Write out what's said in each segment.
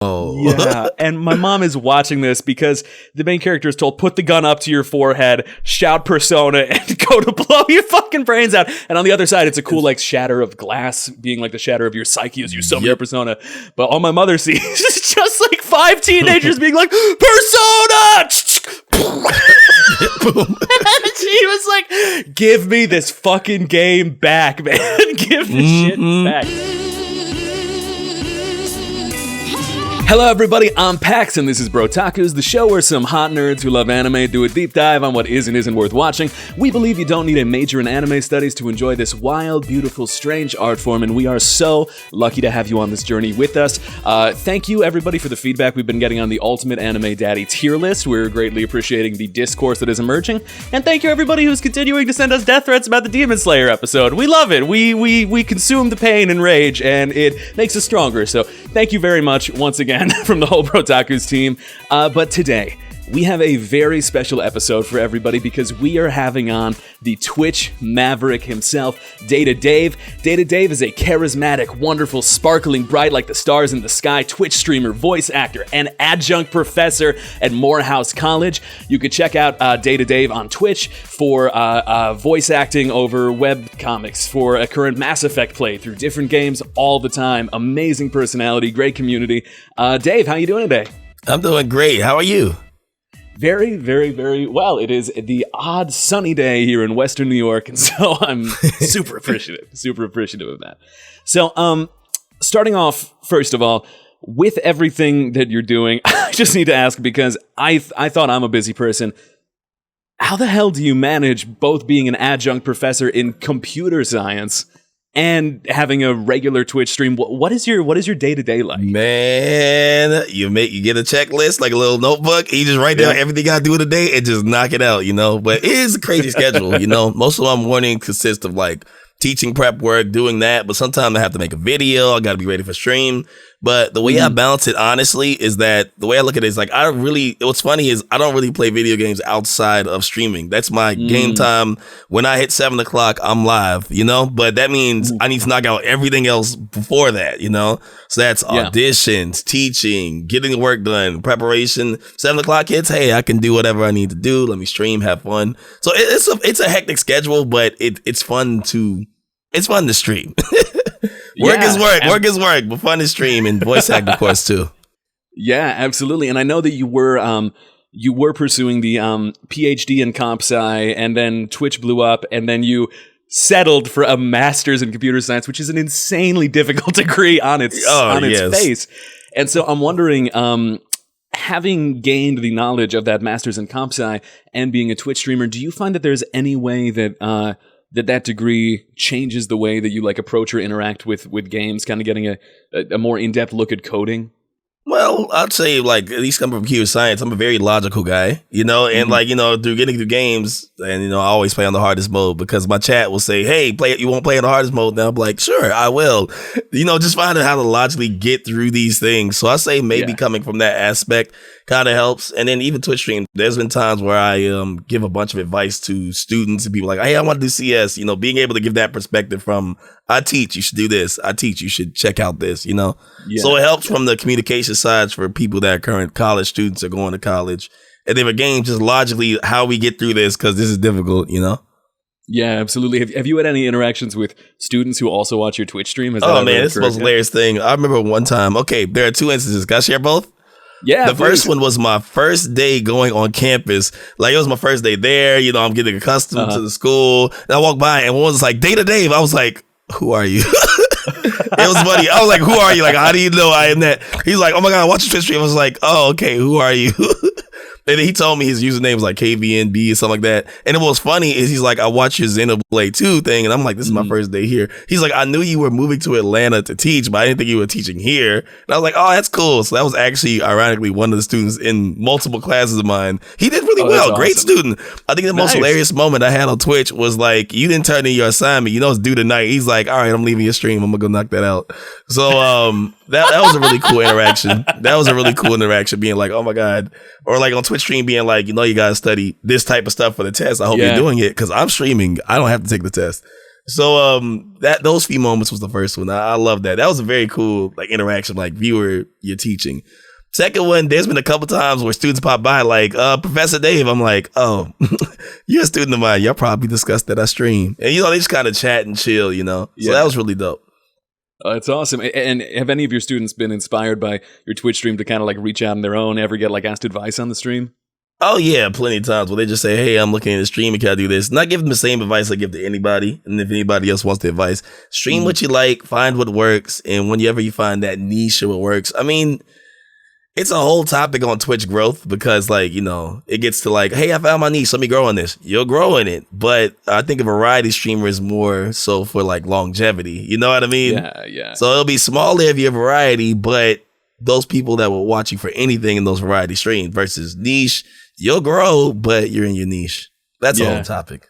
Yeah, and my mom is watching this because the main character is told, put the gun up to your forehead, shout persona, and go to blow your fucking brains out. And on the other side, it's a cool, like, shatter of glass being like the shatter of your psyche as you summon your persona. But all my mother sees is just like 5 teenagers being like, persona! And she was like, give me this fucking game back, man. Give this shit back. Hello everybody, I'm Pax and this is Brotakus, the show where some hot nerds who love anime do a deep dive on what is and isn't worth watching. We believe you don't need a major in anime studies to enjoy this wild, beautiful, strange art form, and we are so lucky to have you on this journey with us. Thank you everybody for the feedback we've been getting on the Ultimate Anime Daddy tier list. We're greatly appreciating the discourse that is emerging, and thank you everybody who's continuing to send us death threats about the Demon Slayer episode. We love it. We consume the pain and rage, and it makes us stronger, so thank you very much once again from the whole Brotakus team. But today, we have a very special episode for everybody because we are having on the Twitch maverick himself, DataDave. DataDave is a charismatic, wonderful, sparkling, bright like the stars in the sky Twitch streamer, voice actor, and adjunct professor at Morehouse College. You could check out DataDave on Twitch for voice acting over web comics, for a current Mass Effect playthrough, different games all the time. Amazing personality, great community. Dave, how you doing today? I'm doing great. How are you? Very, very, very well. It is the odd sunny day here in Western New York, and so I'm super appreciative of that. So, starting off, first of all, with everything that you're doing, I just need to ask, because I thought I'm a busy person. How the hell do you manage both being an adjunct professor in computer science and having a regular Twitch stream? What is your day-to-day like? Man, you get a checklist, like a little notebook, and you just write down everything you gotta do in a day and just knock it out, But it is a crazy schedule, Most of my morning consists of like teaching prep work, doing that, but sometimes I have to make a video, I gotta be ready for stream. But the way I balance it, honestly, is that the way I look at it is like, what's funny is I don't really play video games outside of streaming. That's my game time. When I hit 7 o'clock, I'm live, but that means I need to knock out everything else before that, So that's auditions, teaching, getting the work done, preparation. 7 o'clock hits, hey, I can do whatever I need to do. Let me stream, have fun. So it's a hectic schedule, but it's fun to stream. Work is work, but fun to stream, and voice act, of course, too. Yeah, absolutely. And I know that you were pursuing the PhD in comp sci, and then Twitch blew up, and then you settled for a master's in computer science, which is an insanely difficult degree on its face. And so I'm wondering, having gained the knowledge of that master's in comp sci and being a Twitch streamer, do you find that there's any way that that degree changes the way that you like approach or interact with games, kind of getting a more in-depth look at coding? Well, I'd say, like, at least coming from computer science, I'm a very logical guy, and through getting through games, and, I always play on the hardest mode because my chat will say, hey, you won't play on the hardest mode now? I'm like, sure, I will. Just finding how to logically get through these things. So I say maybe coming from that aspect kind of helps. And then even Twitch stream, there's been times where I give a bunch of advice to students and people like, hey, I want to do CS, being able to give that perspective from, I teach, you should do this. I teach, you should check out this, So it helps from the communication sides for people that are current college students or going to college. And then again, just logically how we get through this, because this is difficult, Yeah, absolutely. Have you had any interactions with students who also watch your Twitch stream? Oh man, it's the most hilarious thing. I remember one time, there are 2 instances. Can I share both? Yeah, the first one was my first day going on campus. Like, it was my first day there. I'm getting accustomed to the school. And I walked by and one was like, DataDave. I was like, who are you? It was funny. I was like, who are you? Like, how do you know I am that? He's like, oh my God, watch your Twitch stream. I was like, oh, okay, who are you? And then he told me his username was like KVNB or something like that. And what was funny is he's like, I watched your Xenoblade 2 thing. And I'm like, this is my first day here. He's like, I knew you were moving to Atlanta to teach, but I didn't think you were teaching here. And I was like, oh, that's cool. So that was actually, ironically, one of the students in multiple classes of mine. He did really well. Great student. I think the most hilarious moment I had on Twitch was like, you didn't turn in your assignment. It's due tonight. He's like, all right, I'm leaving your stream. I'm going to go knock that out. So that was a really cool interaction. That was a really cool interaction, being like, oh my God. Or like on Twitch stream being like, you got to study this type of stuff for the test. I hope you're doing it because I'm streaming. I don't have to take the test. So that those few moments was the first one. I love that. That was a very cool like interaction, like viewer, you're teaching. Second one, there's been a couple times where students pop by like, Professor Dave. I'm like, oh, you're a student of mine. Y'all probably discussed that I stream. And, they just kind of chat and chill, So that was really dope. It's awesome. And have any of your students been inspired by your Twitch stream to kind of like reach out on their own, ever get like asked advice on the stream? Oh, yeah, plenty of times where they just say, hey, I'm looking at the stream and can I do this? Not give them the same advice I give to anybody. And if anybody else wants the advice, stream what you like, find what works. And whenever you find that niche of what works, I mean, it's a whole topic on Twitch growth because like, it gets to like, hey, I found my niche. Let me grow in this. You'll grow in it. But I think a variety streamer is more so for like longevity. You know what I mean? Yeah. So it'll be smaller if you're variety, but those people that will watch you for anything in those variety streams versus niche, you'll grow, but you're in your niche. That's a whole topic.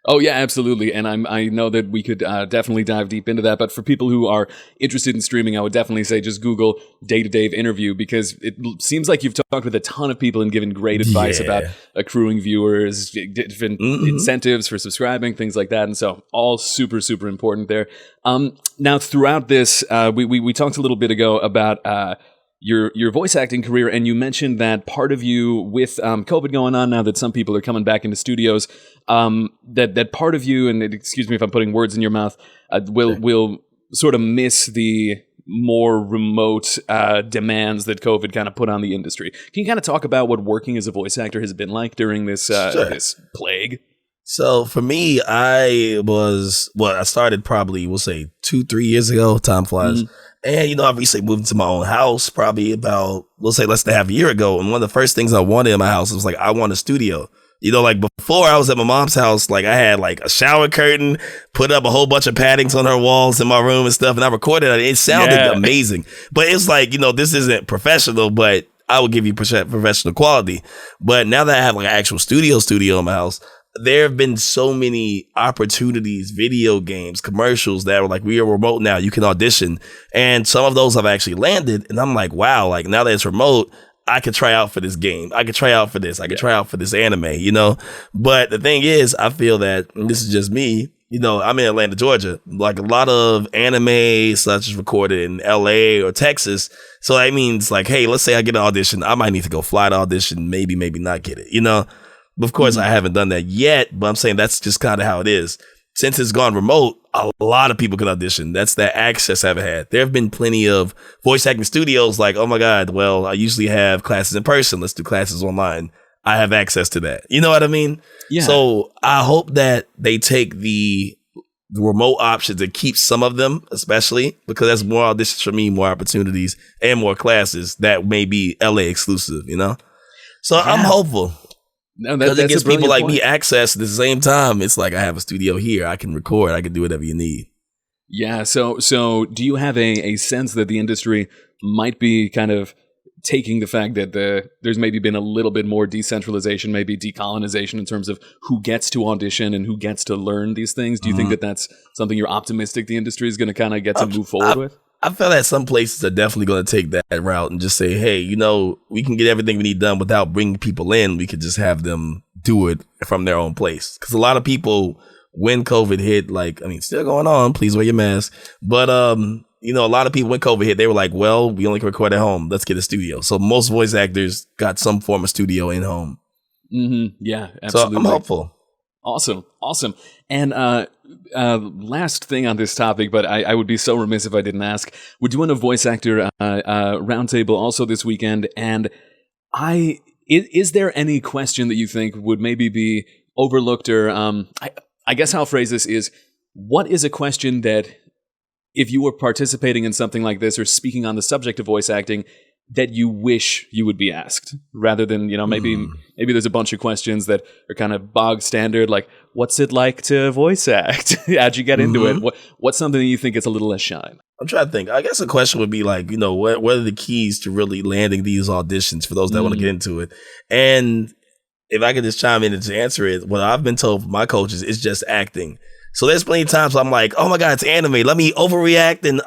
Oh, yeah, absolutely. And I know that we could definitely dive deep into that. But for people who are interested in streaming, I would definitely say just Google DataDave interview because it seems like you've talked with a ton of people and given great advice about accruing viewers, different incentives for subscribing, things like that. And so all super, super important there. Now, throughout this, we talked a little bit ago about your voice acting career, and you mentioned that part of you, with COVID going on now that some people are coming back into studios, that part of you, and excuse me if I'm putting words in your mouth, will sort of miss the more remote demands that COVID kind of put on the industry. Can you kind of talk about what working as a voice actor has been like during this this plague? So for me, I started probably, we'll say 2-3 years ago. Time flies. And, I recently moved into my own house probably about, we'll say less than half a year ago. And one of the first things I wanted in my house was like, I want a studio. Like before I was at my mom's house, like I had like a shower curtain, put up a whole bunch of paddings on her walls in my room and stuff. And I recorded it. It sounded amazing. But it's like, this isn't professional, but I would give you professional quality. But now that I have like an actual studio in my house, there have been so many opportunities, video games, commercials that were like, we are remote now, you can audition. And some of those have actually landed. And I'm like, wow, like now that it's remote, I could try out for this game. I could try out for this. I could try out for this anime, But the thing is, I feel that, and this is just me, I'm in Atlanta, Georgia. Like a lot of anime such as recorded in LA or Texas. So that means like, hey, let's say I get an audition. I might need to go fly to audition, maybe not get it, But of course, I haven't done that yet, but I'm saying that's just kind of how it is. Since it's gone remote, a lot of people can audition. That's the access I've had. There have been plenty of voice acting studios like, oh my God, well, I usually have classes in person. Let's do classes online. I have access to that. You know what I mean? Yeah. So I hope that they take the remote options and keep some of them, especially because that's more auditions for me, more opportunities and more classes that may be LA exclusive, So I'm hopeful. No, because it gives people like me access at the same time. It's like I have a studio here. I can record. I can do whatever you need. Yeah. So do you have a sense that the industry might be kind of taking the fact that there's maybe been a little bit more decentralization, maybe decolonization in terms of who gets to audition and who gets to learn these things? Do you think that that's something you're optimistic the industry is going to kind of get to move forward with? I feel that some places are definitely going to take that route and just say, hey, we can get everything we need done without bringing people in. We could just have them do it from their own place. Because a lot of people, when COVID hit, still going on, please wear your mask. But, a lot of people, when COVID hit, they were like, well, we only can record at home. Let's get a studio. So most voice actors got some form of studio in home. Mm-hmm. Yeah, absolutely. So I'm hopeful. Awesome. And last thing on this topic, but I would be so remiss if I didn't ask. We're doing a voice actor roundtable also this weekend, and is there any question that you think would maybe be overlooked, or I guess how I'll phrase this is, what is a question that if you were participating in something like this or speaking on the subject of voice acting, that you wish you would be asked, rather than, maybe there's a bunch of questions that are kind of bog standard, like, what's it like to voice act? How'd you get into it? What's something that you think is a little less shine? I'm trying to think. I guess a question would be like, what are the keys to really landing these auditions for those that want to get into it? And if I could just chime in and to answer it, what I've been told from my coaches is just acting. So there's plenty of times I'm like, oh my God, it's anime. Let me overreact and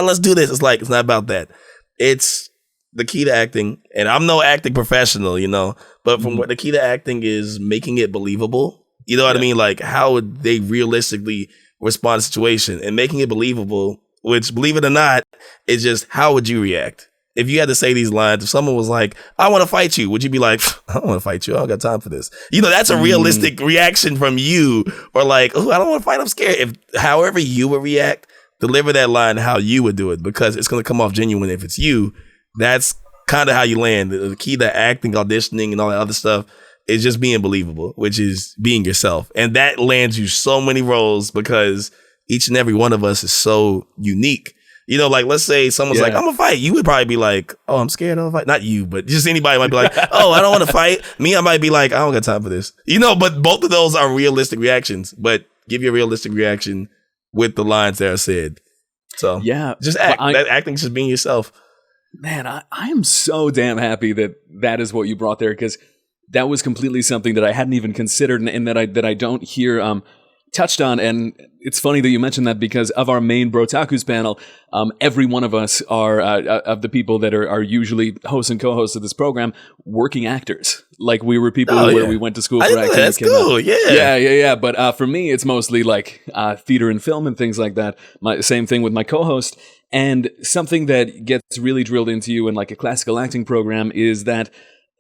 let's do this. It's like, it's not about that. It's the key to acting, and I'm no acting professional, but from what the key to acting is making it believable. You know what I mean? Like, how would they realistically respond to the situation and making it believable, which, believe it or not, is just how would you react? If you had to say these lines, if someone was like, I want to fight you, would you be like, I don't want to fight you. I don't got time for this. That's a realistic reaction from you. Or like, oh, I don't want to fight. I'm scared. If however you would react, deliver that line how you would do it, because it's going to come off genuine if it's you. That's kind of how you land. The key to acting, auditioning, and all that other stuff is just being believable, which is being yourself. And that lands you so many roles because each and every one of us is so unique. Like, let's say someone's like, I'm gonna fight. You would probably be like, oh, I'm scared of a fight. Not you, but just anybody might be like, oh, I don't want to fight. Me, I might be like, I don't got time for this. But both of those are realistic reactions. But give your realistic reaction with the lines that are said. So just act. That acting is just being yourself. Man, I am so damn happy that is what you brought there, because that was completely something that I hadn't even considered and that I don't hear touched on. And it's funny that you mentioned that, because of our main Brotakus panel, every one of us are of the people that are usually hosts and co-hosts of this program, working actors. Like, we were people where we went to school for acting. That's cool. Yeah. But for me, it's mostly like theater and film and things like that. Same thing with my co-host. And something that gets really drilled into you in like a classical acting program is that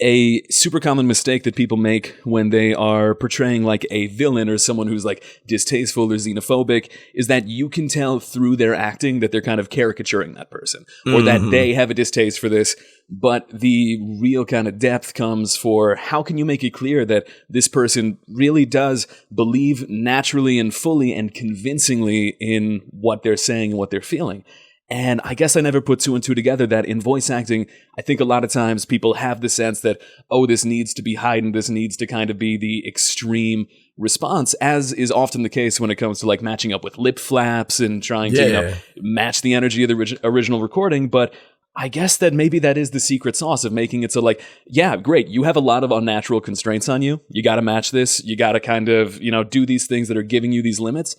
a super common mistake that people make when they are portraying like a villain or someone who's like distasteful or xenophobic is that you can tell through their acting that they're kind of caricaturing that person, or that they have a distaste for this. But the real kind of depth comes for how can you make it clear that this person really does believe naturally and fully and convincingly in what they're saying and what they're feeling. And I guess I never put two and two together that in voice acting, I think a lot of times people have the sense that, oh, this needs to be heightened, this needs to kind of be the extreme response, as is often the case when it comes to like matching up with lip flaps and trying to match the energy of the original recording. But I guess that maybe that is the secret sauce of making it so like, yeah, great, you have a lot of unnatural constraints on you. You got to match this. You got to kind of, do these things that are giving you these limits.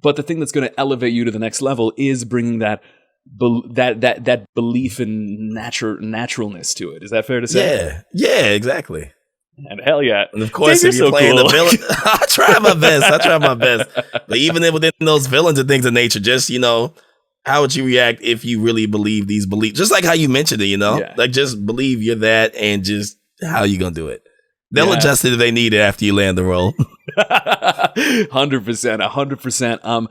But the thing that's going to elevate you to the next level is bringing that belief in naturalness to it. Is that fair to say? Yeah, exactly. And hell yeah. And of course, if you're playing the villain, I try my best. But even within those villains and things of nature, just, how would you react if you really believe these beliefs? Just like how you mentioned it, like just believe you're that, and just how you going to do it. They'll adjust it if they need it after you land the role. 100%.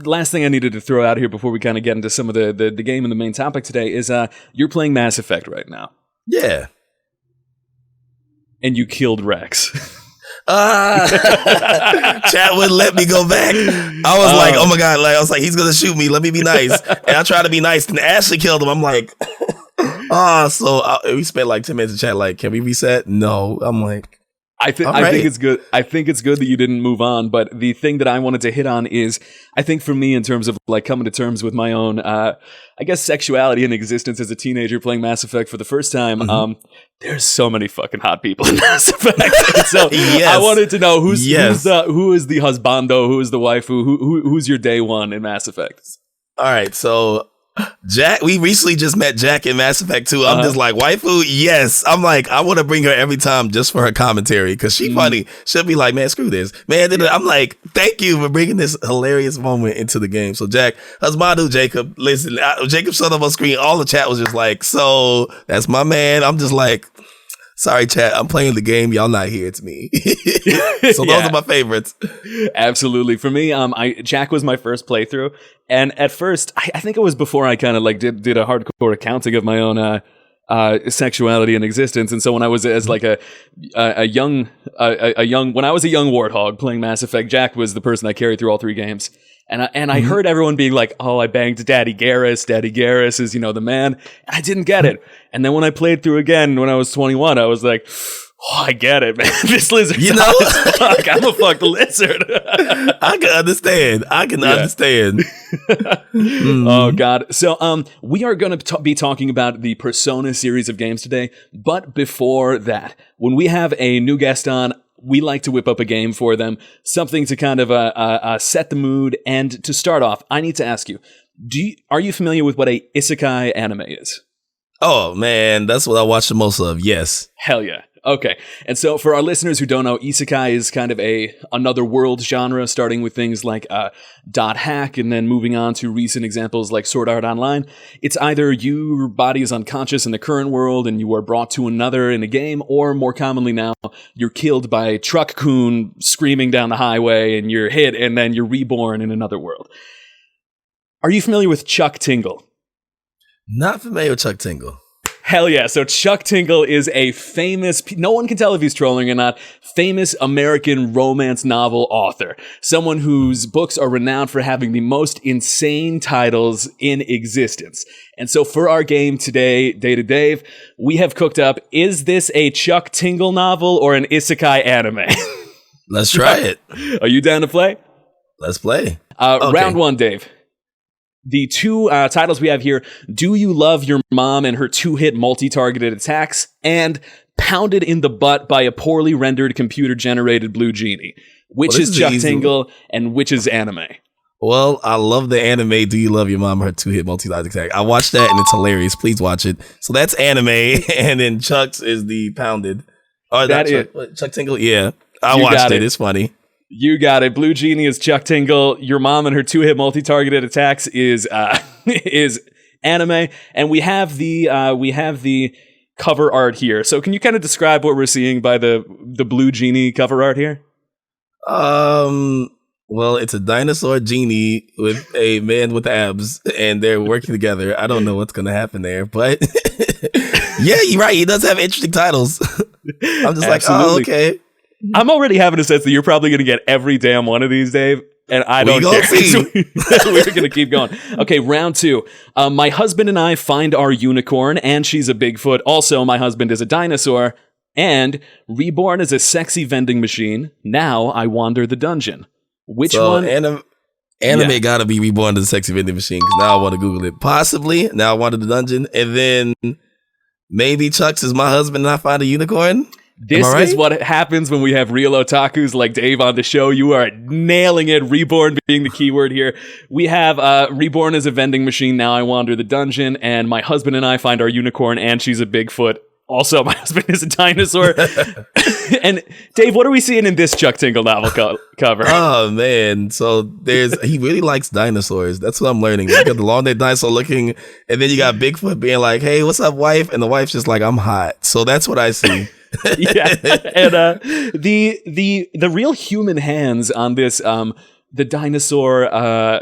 Last thing I needed to throw out here before we kind of get into some of the game and the main topic today is you're playing Mass Effect right now. Yeah. And you killed Rex. Chat wouldn't let me go back. I was like, oh my God, I was like, he's going to shoot me. Let me be nice. And I try to be nice. And Ashley killed him. I'm like, we spent like 10 minutes in chat. Like, can we reset? No. I'm like, I think it's good. I think it's good that you didn't move on. But the thing that I wanted to hit on is, I think for me, in terms of like coming to terms with my own, I guess, sexuality and existence as a teenager playing Mass Effect for the first time, there's so many fucking hot people in Mass Effect. And so I wanted to know who is the husbando, who is the waifu, who's your day one in Mass Effect? All right, so Jack, we recently just met Jack in Mass Effect 2. I'm just like, waifu, yes. I'm like, I want to bring her every time just for her commentary, because she's funny. She'll be like, man, screw this. Man, I'm like, thank you for bringing this hilarious moment into the game. So Jack, husbando Jacob, listen, Jacob showed up on screen. All the chat was just like, so that's my man. I'm just like, sorry, chat. I'm playing the game. Y'all not here. It's me. So those are my favorites. Absolutely. For me, Jack was my first playthrough. And at first, I think it was before I kind of like did a hardcore accounting of my own sexuality and existence. And so when I was as like a young when I was a young warthog playing Mass Effect, Jack was the person I carried through all three games. And I heard everyone being like, oh, I banged Daddy Garrus. Daddy Garrus is, the man. I didn't get it. And then when I played through again when I was 21, I was like, oh, I get it, man. This lizard's hot as fuck. I'm a fuck lizard. I can understand. Understand. Oh, God. So we are going to be talking about the Persona series of games today. But before that, when we have a new guest on, we like to whip up a game for them, something to kind of set the mood. And to start off, I need to ask you, are you familiar with what a Isekai anime is? Oh, man, that's what I watch the most of. Yes. Hell yeah. Okay. And so for our listeners who don't know, Isekai is kind of another world genre, starting with things like dot hack and then moving on to recent examples like Sword Art Online. It's either your body is unconscious in the current world and you are brought to another in a game, or more commonly now, you're killed by Truck-kun screaming down the highway and you're hit and then you're reborn in another world. Are you familiar with Chuck Tingle? Not familiar with Chuck Tingle. Hell yeah. So Chuck Tingle is a famous, no one can tell if he's trolling or not, famous American romance novel author. Someone whose books are renowned for having the most insane titles in existence. And so for our game today, DataDave, we have cooked up, is this a Chuck Tingle novel or an Isekai anime? Let's try it. Are you down to play? Let's play. Okay. Round one, Dave. The two titles we have here, Do You Love Your Mom and Her Two-Hit Multi-Targeted Attacks, and Pounded in the Butt by a Poorly Rendered Computer-Generated Blue Genie. Which is Chuck Tingle and which is anime? Well, I love the anime Do You Love Your Mom and Her Two-Hit Multi-Targeted Attack. I watched that and it's hilarious. Please watch it. So that's anime, and then Chuck's is the Pounded. Oh, that is Chuck Tingle? Yeah. I watched it. It's funny. You got it. Blue Genie is Chuck Tingle. Your Mom and Her Two-Hit Multi-Targeted Attacks is anime, and we have the cover art here. So can you kind of describe what we're seeing by the Blue Genie cover art here? Well, it's a dinosaur genie with a man with abs, and they're working together. I don't know what's gonna happen there, but yeah, you're right. He does have interesting titles. I'm just like, oh, okay. I'm already having a sense that you're probably going to get every damn one of these, Dave, and I don't care. See. We're going to keep going. Okay, round two. My husband and I find our unicorn, and she's a Bigfoot. Also, my husband is a dinosaur, and reborn as a sexy vending machine. Now I wander the dungeon. Which one? Anime gotta be reborn as a sexy vending machine, because now I want to Google it. Possibly. Now I wander the dungeon, and then maybe Chuck's is my husband and I find a unicorn. This is what happens when we have real otakus like Dave on the show. You are nailing it. Reborn being the keyword here. We have reborn as a vending machine. Now I wander the dungeon, and my husband and I find our unicorn, and she's a Bigfoot. Also, my husband is a dinosaur. And Dave, what are we seeing in this Chuck Tingle novel cover? Oh man, so he really likes dinosaurs. That's what I'm learning. You got the long-necked dinosaur looking, and then you got Bigfoot being like, "Hey, what's up, wife?" And the wife's just like, "I'm hot." So that's what I see. Yeah, and the real human hands on this the dinosaur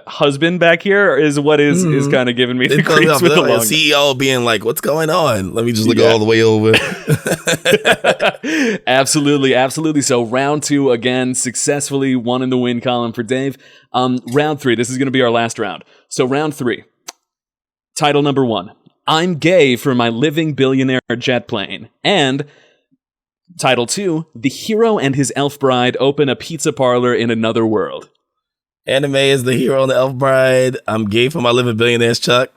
husband back here is what is kind of giving me the creeps with the long CEO being like, "What's going on? Let me just look all the way over." Absolutely. So round two again, successfully won in the win column for Dave. Round three. This is going to be our last round. So round three. Title number one: I'm gay for my living billionaire jet plane. And Title 2, The Hero and His Elf Bride Open a Pizza Parlor in Another World. Anime is The Hero and the Elf Bride. I'm gay for my living billionaires, Chuck.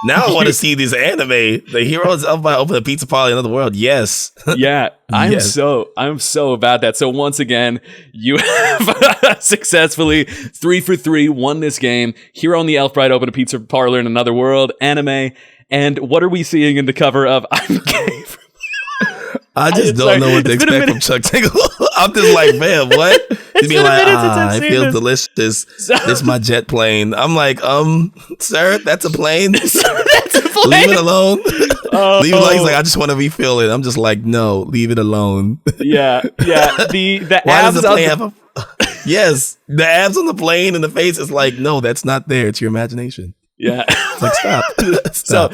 Now I want to see this anime. The Hero and the Elf Bride Open a Pizza Parlor in Another World. Yes. Yeah, I'm so about that. So once again, you have successfully 3 for 3 won this game. Hero and the Elf Bride Open a Pizza Parlor in Another World, anime. And what are we seeing in the cover of I'm gay for I just don't know what to expect from Chuck Tingle. I'm just like, man, what? He'd be like, it feels delicious. This is my jet plane. I'm like, sir, that's a plane. Sir, that's a plane. Leave it alone. Leave it alone. He's like, I just want to refill it. I'm just like, no, leave it alone. Yeah. The Why abs does the plane have a... Yes, the abs on the plane and the face is like, no, that's not there. It's your imagination. Yeah. It's like, stop. So,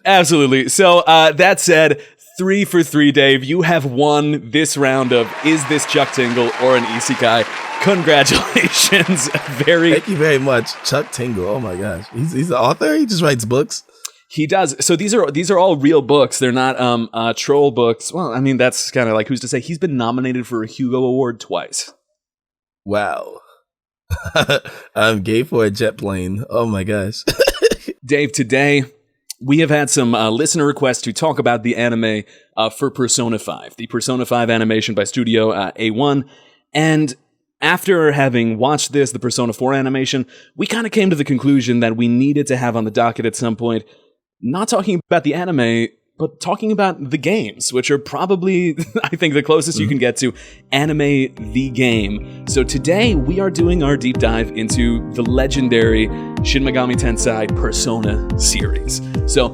absolutely. So, that said, 3 for 3, Dave. You have won this round of Is This Chuck Tingle or an Isekai? Congratulations. Thank you very much. Chuck Tingle. Oh my gosh. He's an author? He just writes books? He does. So these are all real books. They're not troll books. Well, I mean, that's kind of like, who's to say? He's been nominated for a Hugo Award twice. Wow. I'm gay for a jet plane. Oh my gosh. Dave, today we have had some listener requests to talk about the anime for Persona 5, the Persona 5 animation by Studio A1. And after having watched the Persona 4 animation, we kind of came to the conclusion that we needed to have on the docket at some point not talking about the anime, but talking about the games, which are probably, I think, the closest you can get to anime the game. So today, we are doing our deep dive into the legendary Shin Megami Tensei Persona series. So,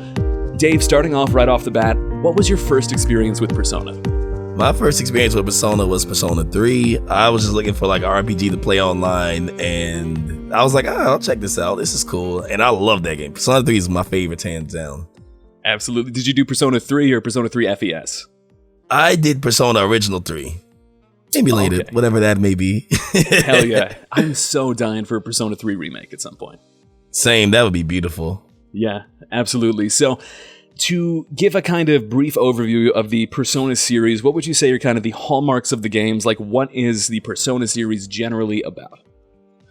Dave, starting off right off the bat, what was your first experience with Persona? My first experience with Persona was Persona 3. I was just looking for like an RPG to play online, and I was like, I'll check this out. This is cool. And I love that game. Persona 3 is my favorite, hands down. Absolutely. Did you do Persona 3 or Persona 3 FES? I did Persona Original 3. Emulated, whatever that may be. Hell yeah. I'm so dying for a Persona 3 remake at some point. Same, that would be beautiful. Yeah, absolutely. So, to give a kind of brief overview of the Persona series, what would you say are kind of the hallmarks of the games? Like, what is the Persona series generally about?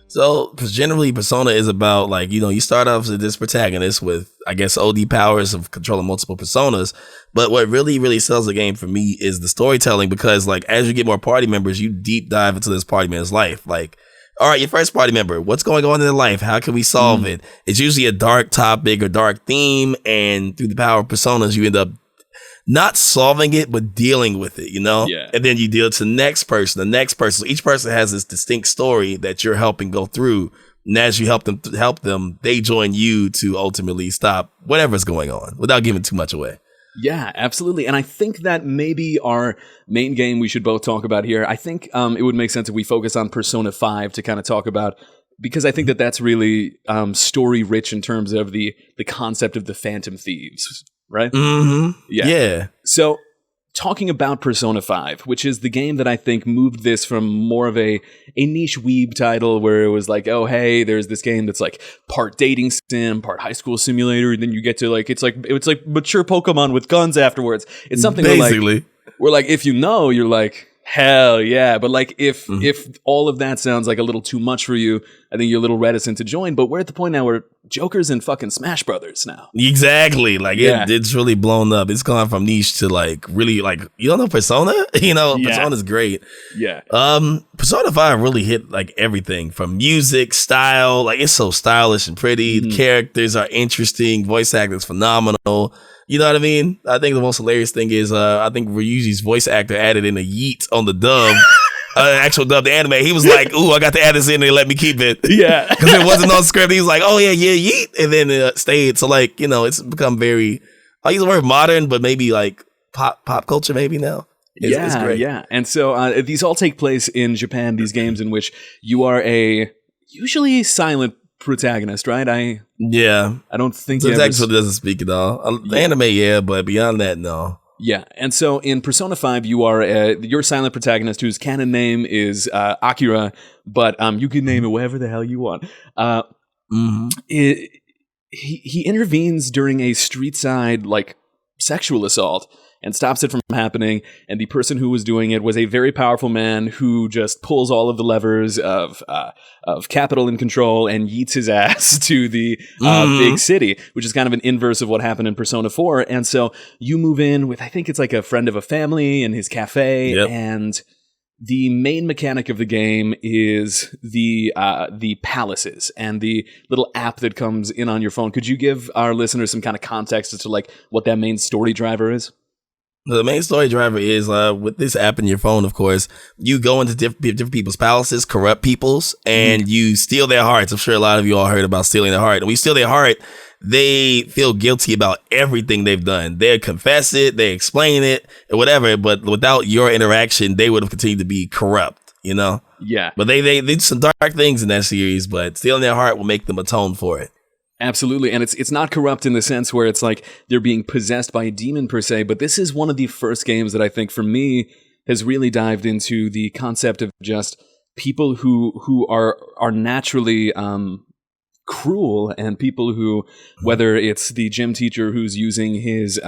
So, generally, Persona is about, like, you start off as this protagonist with, I guess, OD powers of controlling multiple personas. But what really, really sells the game for me is the storytelling, because, like, as you get more party members, you deep dive into this party man's life. Like, all right, your first party member, what's going on in their life? How can we solve it? It's usually a dark topic or dark theme, and through the power of personas, you end up not solving it, but dealing with it, Yeah. And then you deal to the next person. So each person has this distinct story that you're helping go through. And as you help them, they join you to ultimately stop whatever's going on without giving too much away. Yeah, absolutely. And I think that maybe our main game we should both talk about here, I think it would make sense if we focus on Persona 5 to kind of talk about, because I think that that's really story rich in terms of the concept of the Phantom Thieves, right? Mm-hmm. Yeah. So, talking about Persona 5, which is the game that I think moved this from more of a niche weeb title where it was like, oh, hey, there's this game that's like part dating sim, part high school simulator, and then you get to like, it's like mature Pokemon with guns afterwards. It's something basically where like, if you're like, hell yeah. But like, if all of that sounds like a little too much for you, I think you're a little reticent to join. But we're at the point now where Joker's in fucking Smash Brothers now. Exactly. Like, it's really blown up. It's gone from niche to like really like, you don't know Persona? Persona's great. Yeah. Persona 5 really hit like everything from music, style. Like, it's so stylish and pretty. The characters are interesting. Voice acting's phenomenal. You know what I mean? I think the most hilarious thing is, I think Ryuji's voice actor added in a yeet on the dub, actual dub, the anime. He was like, ooh, I got to add this in and they let me keep it. Yeah. Because it wasn't on script. He was like, oh yeah, yeet. And then it stayed. So like, it's become very, I use the word modern, but maybe like pop culture maybe now. It's great. Yeah. And so these all take place in Japan, these games in which you are a usually silent protagonist, right? I don't think the text doesn't speak at all. The anime, but beyond that, no. Yeah, and so in Persona 5, you are your silent protagonist whose canon name is Akira, but you can name it whatever the hell you want. He intervenes during a street side like sexual assault and stops it from happening. And the person who was doing it was a very powerful man who just pulls all of the levers of capital and control and yeets his ass to the big city, which is kind of an inverse of what happened in Persona 4. And so you move in with, I think it's like a friend of a family in his cafe, and the main mechanic of the game is the palaces and the little app that comes in on your phone. Could you give our listeners some kind of context as to like what that main story driver is? The main story driver is with this app in your phone, of course, you go into different people's palaces, corrupt people's, and you steal their hearts. I'm sure a lot of you all heard about stealing their heart. And when you steal their heart, they feel guilty about everything they've done. They confess it, they explain it, or whatever. But without your interaction, they would have continued to be corrupt, Yeah. But they did some dark things in that series, but stealing their heart will make them atone for it. Absolutely, and it's not corrupt in the sense where it's like they're being possessed by a demon per se, but this is one of the first games that I think for me has really dived into the concept of just people who are naturally cruel, and people who, whether it's the gym teacher who's using his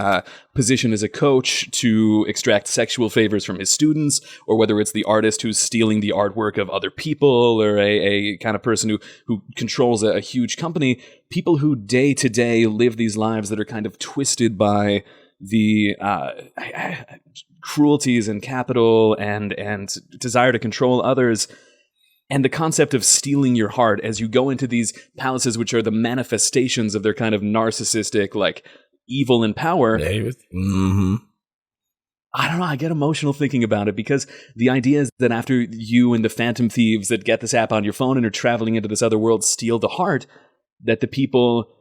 position as a coach to extract sexual favors from his students, or whether it's the artist who's stealing the artwork of other people, or a kind of person who controls a huge company, people who day to day live these lives that are kind of twisted by the cruelties and capital and desire to control others. And the concept of stealing your heart as you go into these palaces, which are the manifestations of their kind of narcissistic, like, evil and power. Mm-hmm. I don't know, I get emotional thinking about it, because the idea is that after you and the phantom thieves that get this app on your phone and are traveling into this other world steal the heart, that the people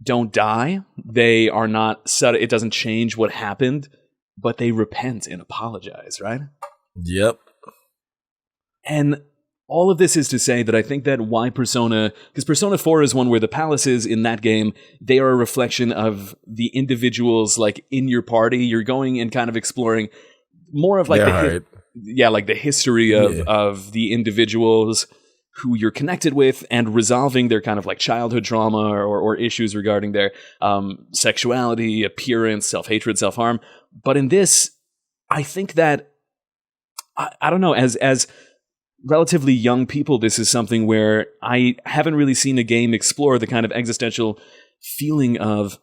don't die. They are not, it doesn't change what happened, but they repent and apologize, right? Yep. And all of this is to say that I think that why Persona, because Persona 4 is one where the palaces in that game, they are a reflection of the individuals like in your party. You're going and kind of exploring more of like like the history of the individuals who you're connected with and resolving their kind of like childhood trauma or issues regarding their sexuality, appearance, self-hatred, self-harm. But in this, I think that, I don't know, as relatively young people, this is something where I haven't really seen a game explore the kind of existential feeling of,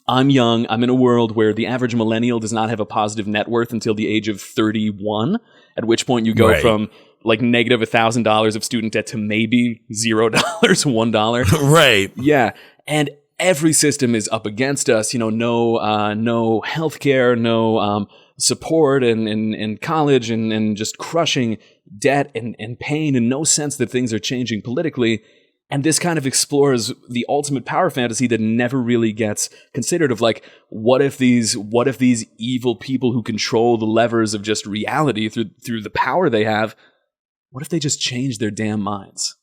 I'm young, I'm in a world where the average millennial does not have a positive net worth until the age of 31, at which point you go from like negative $1,000 of student debt to maybe $0, $1. Right. Yeah. And every system is up against us, no healthcare, no support and college and just crushing debt and pain, and no sense that things are changing politically. And this kind of explores the ultimate power fantasy that never really gets considered of like, what if these evil people who control the levers of just reality through the power they have, what if they just change their damn minds,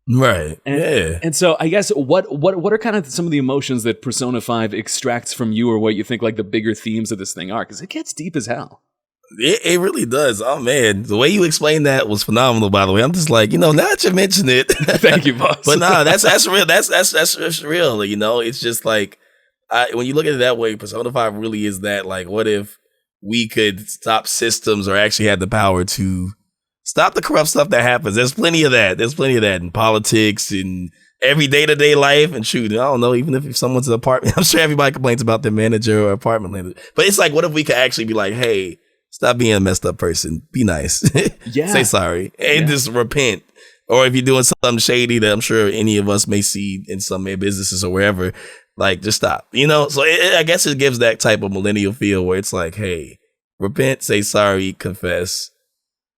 Right. And so I guess what are kind of some of the emotions that Persona 5 extracts from you, or what you think like the bigger themes of this thing are? Because it gets deep as hell. It really does. Oh man, the way you explained that was phenomenal. By the way, I'm just like, now that you mention it. Thank you, boss. But nah, that's real. That's real. It's just like, when you look at it that way, Persona 5 really is that. Like, what if we could stop systems, or actually had the power to stop the corrupt stuff that happens? There's plenty of that. In politics, in every day-to-day life. And shoot, I don't know, even if someone's in an apartment, I'm sure everybody complains about their manager or apartment landlord. But it's like, what if we could actually be like, hey, stop being a messed up person. Be nice. Yeah. Say sorry. And just repent. Or if you're doing something shady that I'm sure any of us may see in some businesses or wherever, like, just stop. So I guess it gives that type of millennial feel where it's like, hey, repent, say sorry, confess,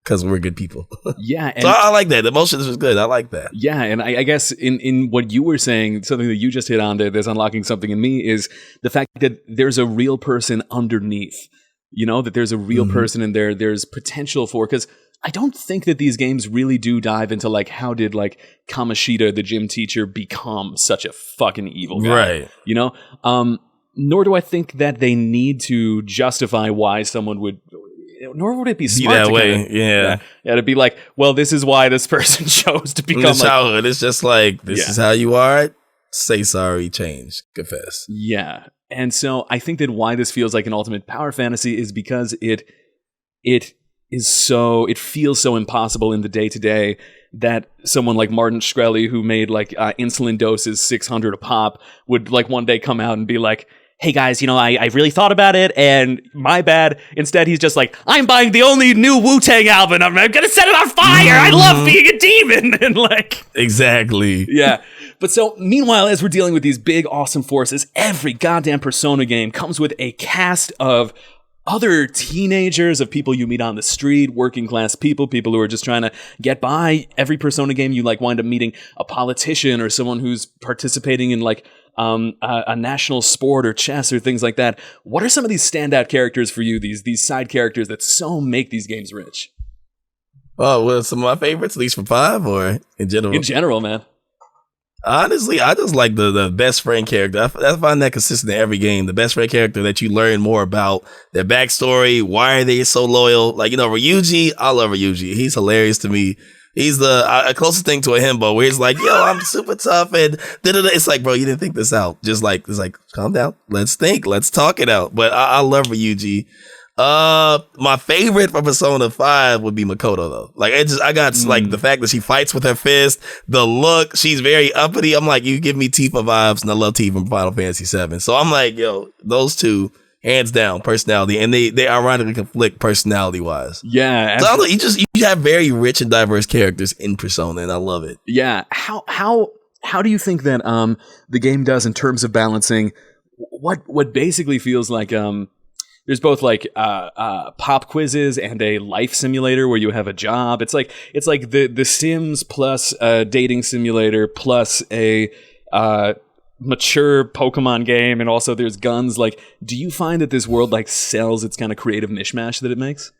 because we're good people. Yeah. And so I like that. The emotions was good. I like that. Yeah. And I guess in what you were saying, something that you just hit on that's unlocking something in me is the fact that there's a real person underneath. That there's a real person in there. There's potential for, because I don't think that these games really do dive into like, how did like Kamoshida, the gym teacher, become such a fucking evil guy? Right. Nor do I think that they need to justify why someone would, nor would it be smart that to way. Yeah, to be like, well, this is why this person chose to become in childhood. It's just like, this is how you are. Say sorry, change, confess. Yeah. And so I think that why this feels like an ultimate power fantasy is because it feels so impossible in the day-to-day that someone like Martin Shkreli, who made like insulin doses 600 a pop, would like one day come out and be like, hey guys, I really thought about it and my bad. Instead, he's just like, I'm buying the only new Wu-Tang album. I'm going to set it on fire. I love being a demon. And like, exactly. Yeah. But so meanwhile, as we're dealing with these big, awesome forces, every goddamn Persona game comes with a cast of other teenagers, of people you meet on the street, working class people who are just trying to get by. Every Persona game, you like wind up meeting a politician or someone who's participating in like a national sport or chess or things like that. What are some of these standout characters for you? These side characters that so make these games rich. Oh, well, some of my favorites, at least for 5 or in general. In general, man. Honestly, I just like the best friend character. I find that consistent in every game. The best friend character that you learn more about their backstory. Why are they so loyal? Like, Ryuji, I love Ryuji. He's hilarious to me. He's the closest thing to a himbo where he's like, yo, I'm super tough. And da-da-da. It's like, bro, you didn't think this out. Just like, it's like, calm down. Let's think. Let's talk it out. But I love Ryuji. My favorite for Persona 5 would be Makoto though. Like I got like the fact that she fights with her fist, the look, she's very uppity. I'm like, you give me Tifa vibes, and I love Tifa from Final Fantasy 7. So I'm like, yo, those two. hands down, personality, and they ironically conflict personality wise. Yeah, so I don't know, you have very rich and diverse characters in Persona, and I love it. Yeah, how do you think that the game does in terms of balancing what basically feels like there's both like pop quizzes and a life simulator where you have a job. It's like the Sims plus a dating simulator plus a mature Pokemon game, and also there's guns. Like, do you find that this world like sells its kind of creative mishmash that it makes?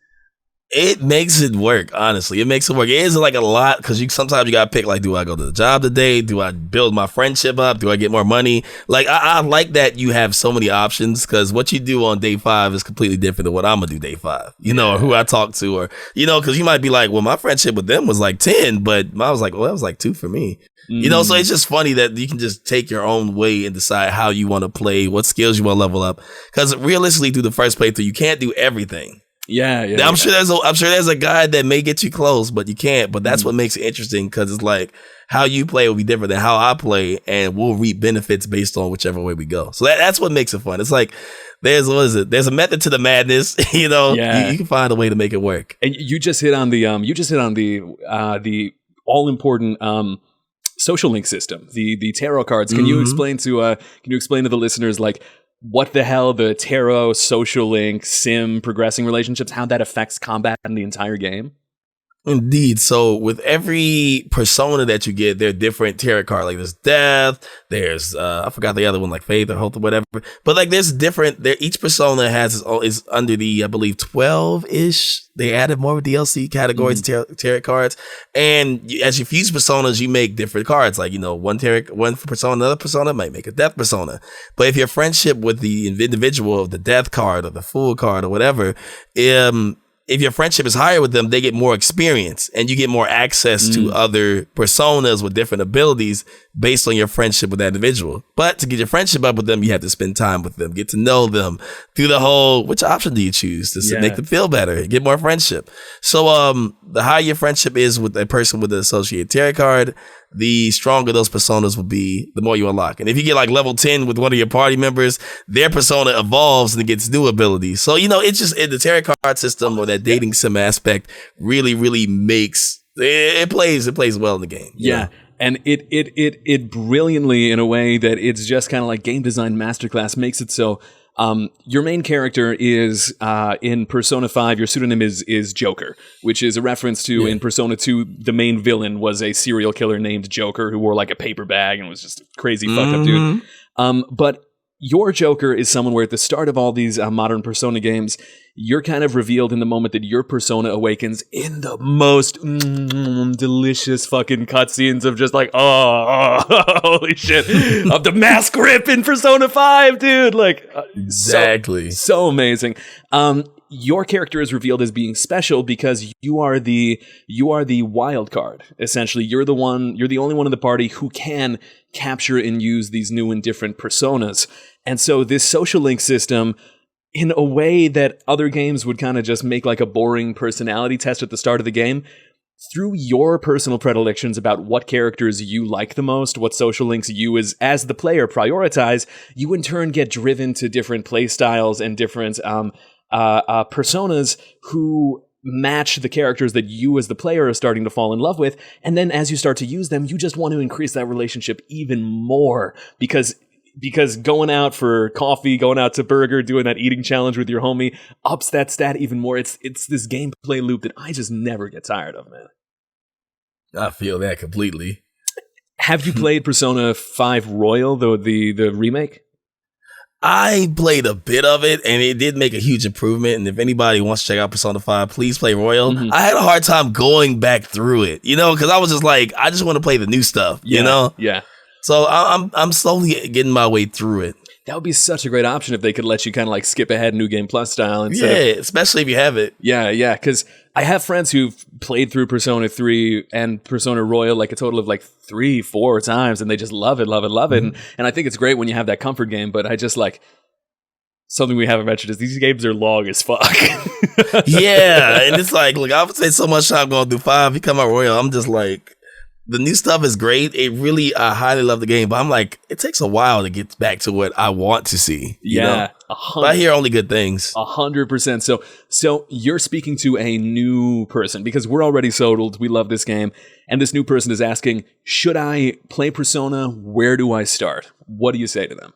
It makes it work, honestly. It makes it work. It is like a lot because sometimes you gotta pick, like, do I go to the job today? Do I build my friendship up? Do I get more money? Like, I like that you have so many options, because what you do on day 5 is completely different than what I'm gonna do day 5. Or who I talk to, or because you might be like, well, my friendship with them was like 10, but I was like, well, that was like 2 for me. So it's just funny that you can just take your own way and decide how you want to play, what skills you want to level up. Because realistically, through the first playthrough, you can't do everything. Yeah. I'm sure there's a guide that may get you close, but you can't. But that's what makes it interesting, because it's like how you play will be different than how I play, and we'll reap benefits based on whichever way we go. So that's what makes it fun. It's like there's a method to the madness. You can find a way to make it work. And you just hit on the all important social link system, the tarot cards. Can you explain to the listeners like what the hell the tarot, social link, sim, progressing relationships, how that affects combat in the entire game? Indeed. So with every persona that you get, there are different tarot cards. Like there's death, there's I forgot the other one, like faith or hope or whatever. But like there's different. Each persona is under the, I believe, 12-ish. They added more DLC categories to tarot cards, and as you fuse personas, you make different cards. Like one persona, another persona might make a death persona. But if your friendship with the individual of the death card or the fool card or whatever, if your friendship is higher with them, they get more experience and you get more access to other personas with different abilities based on your friendship with that individual. But to get your friendship up with them, you have to spend time with them, get to know them through the whole, which option do you choose to make them feel better, get more friendship. So the higher your friendship is with a person with the associated tarot card, the stronger those personas will be, the more you unlock. And if you get like level 10 with one of your party members, their persona evolves and it gets new abilities. So, it's just the tarot card system or that dating sim aspect really, really makes it plays well in the game. Yeah. And it brilliantly, in a way that it's just kind of like game design masterclass, makes it so your main character is in Persona 5, your pseudonym is Joker, which is a reference to in Persona 2, the main villain was a serial killer named Joker who wore like a paper bag and was just a crazy fucked up dude. But your Joker is someone where at the start of all these modern Persona games, you're kind of revealed in the moment that your persona awakens in the most delicious fucking cutscenes of just like, holy shit, of the mask rip in Persona 5, dude. Like, exactly. So amazing. Your character is revealed as being special because you are the wild card. Essentially, you're the only one in the party who can capture and use these new and different personas. And so this social link system, in a way that other games would kind of just make like a boring personality test at the start of the game, through your personal predilections about what characters you like the most, what social links you as the player prioritize, you in turn get driven to different play styles and different personas who match the characters that you as the player are starting to fall in love with. And then as you start to use them, you just want to increase that relationship even more because going out for coffee, going out to burger, doing that eating challenge with your homie ups that stat even more. It's this gameplay loop that I just never get tired of, man. I feel that completely. Have you played Persona 5 Royal, the remake? I played a bit of it, and it did make a huge improvement. And if anybody wants to check out Persona 5, please play Royal. I had a hard time going back through it, because I was just like, I just want to play the new stuff, Yeah. So I'm slowly getting my way through it. That would be such a great option if they could let you kind of like skip ahead New Game Plus style. Especially if you have it. Yeah, because I have friends who've played through Persona 3 and Persona Royal like a total of like 3-4 times, and they just love it. And I think it's great when you have that comfort game, but I just like... Something we haven't mentioned is these games are long as fuck. Yeah, and it's like, look, I would say so much time going through 5. You come out Royal, I'm just like... The new stuff is great. It really, I highly love the game, but I'm like, it takes a while to get back to what I want to see. You know? But I hear only good things. 100%. So you're speaking to a new person because we're already sold. We love this game. And this new person is asking, should I play Persona? Where do I start? What do you say to them?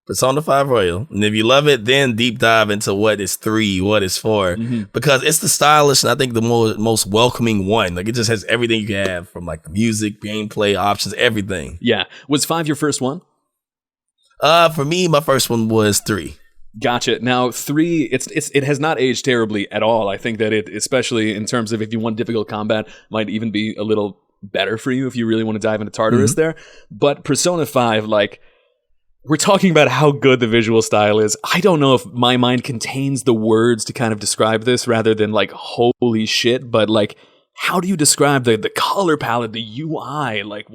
Persona 5 Royal. And if you love it, then deep dive into what is 3, what is 4. Because it's the stylish and I think the most welcoming one. Like it just has everything you can have from like the music, gameplay, options, everything. Yeah. Was 5 your first one? For me, my first one was 3. Gotcha. Now 3, it has not aged terribly at all. I think that it, especially in terms of if you want difficult combat, might even be a little better for you if you really want to dive into Tartarus there. But Persona 5, like, we're talking about how good the visual style is. I don't know if my mind contains the words to kind of describe this rather than like, holy shit, but like, how do you describe the color palette, the UI? Like,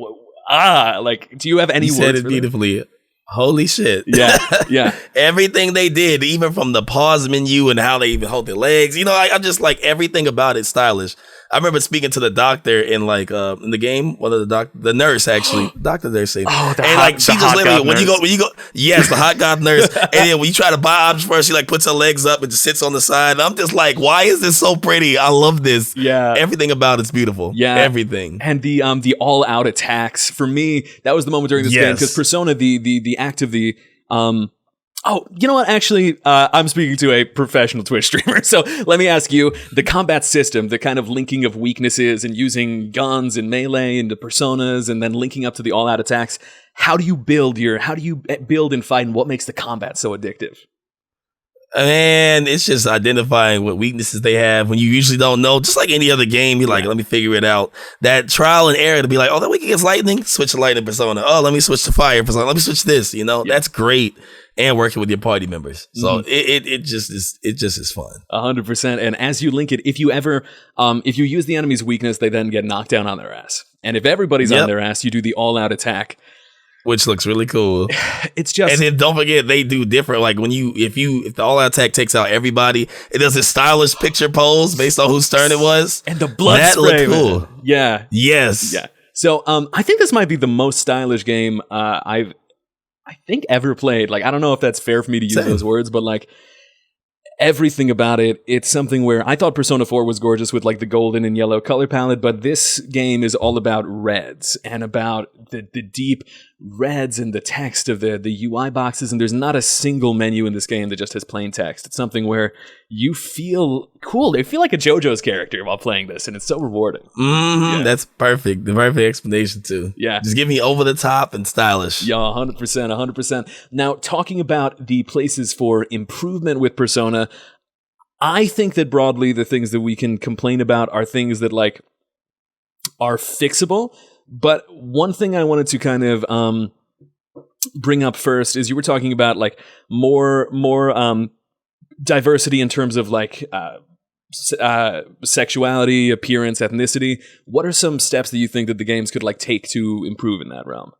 like, do you have any words? You said it beautifully. Holy shit. Yeah. Everything they did, even from the pause menu and how they even hold their legs, you know, I'm just like, everything about it stylish. I remember speaking to the doctor in like in the game, one of the nurse actually, doctor there saying, and like she just literally when you go, yes, the hot goth nurse, and then when you try to buy options for her, she like puts her legs up and just sits on the side. And I'm just like, why is this so pretty? I love this. Yeah, everything about it's beautiful. Yeah, everything. And the all out attacks for me, that was the moment during this game because Persona, the act of the Oh, you know what? Actually, I'm speaking to a professional Twitch streamer. So let me ask you, the combat system, the kind of linking of weaknesses and using guns and melee into personas and then linking up to the all-out attacks. How do you build and fight, and what makes the combat so addictive? Man, it's just identifying what weaknesses they have when you usually don't know. Just like any other game, you're like, let me figure it out. That trial and error to be like, oh, that weak against lightning? Switch to lightning persona. Oh, let me switch to fire persona. Let me switch this, you know? That's great. And working with your party members. So it just is fun. 100%. And as you link it, if you ever, if you use the enemy's weakness, they then get knocked down on their ass. And if everybody's on their ass, you do the all-out attack. Which looks really cool. It's just, and then don't forget they do different. Like when if the all-out attack takes out everybody, it does a stylish picture pose based on whose turn it was. And the blood that spray, looked cool. Man. Yeah. Yes. Yeah. So I think this might be the most stylish game I think ever played. Like, I don't know if that's fair for me to use those words, but like everything about it, it's something where I thought Persona 4 was gorgeous with like the golden and yellow color palette, but this game is all about reds and about the deep reds and the text of the UI boxes, and there's not a single menu in this game that just has plain text. It's something where you feel cool. They feel like a JoJo's character while playing this, and it's so rewarding. That's perfect. The perfect explanation too. Yeah. Just give me over the top and stylish. Yeah, 100%, 100%. Now, talking about the places for improvement with Persona, I think that broadly the things that we can complain about are things that like are fixable. But one thing I wanted to kind of bring up first is you were talking about like more diversity in terms of like sexuality, appearance, ethnicity. What are some steps that you think that the games could like take to improve in that realm?